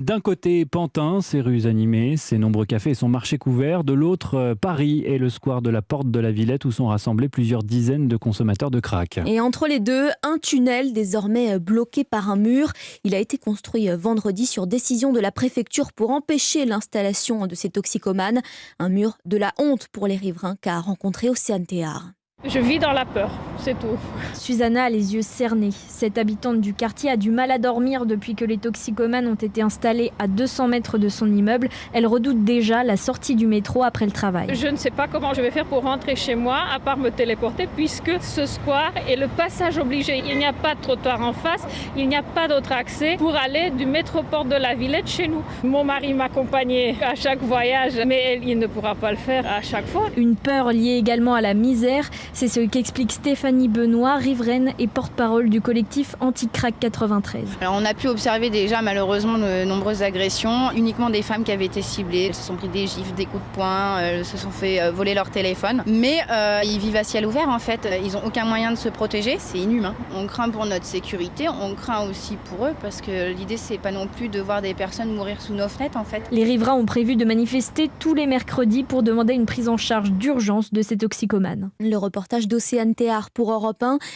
D'un côté, Pantin, ses rues animées, ses nombreux cafés et son marché couvert. De l'autre, Paris et le square de la Porte de la Villette où sont rassemblés plusieurs dizaines de consommateurs de crack. Et entre les deux, un tunnel désormais bloqué par un mur. Il a été construit vendredi sur décision de la préfecture pour empêcher l'installation de ces toxicomanes. Un mur de la honte pour les riverains qu'a rencontré Océane Théard. Je vis dans la peur, c'est tout. Susanna a les yeux cernés. Cette habitante du quartier a du mal à dormir depuis que les toxicomanes ont été installés à 200 mètres de son immeuble. Elle redoute déjà la sortie du métro après le travail. Je ne sais pas comment je vais faire pour rentrer chez moi, à part me téléporter, puisque ce square est le passage obligé. Il n'y a pas de trottoir en face, il n'y a pas d'autre accès pour aller du métro-porte de la Villette chez nous. Mon mari m'accompagnait à chaque voyage, mais il ne pourra pas le faire à chaque fois. Une peur liée également à la misère. C'est ce qu'explique Stéphanie Benoît, riveraine et porte-parole du collectif Anti-Crack 93. Alors on a pu observer déjà malheureusement de nombreuses agressions, uniquement des femmes qui avaient été ciblées. Elles se sont pris des gifles, des coups de poing, se sont fait voler leur téléphone. Mais ils vivent à ciel ouvert en fait, ils n'ont aucun moyen de se protéger, c'est inhumain. On craint pour notre sécurité, on craint aussi pour eux parce que l'idée c'est pas non plus de voir des personnes mourir sous nos fenêtres en fait. Les riverains ont prévu de manifester tous les mercredis pour demander une prise en charge d'urgence de ces toxicomanes. Le reportage d'Océane Théard pour Europe 1.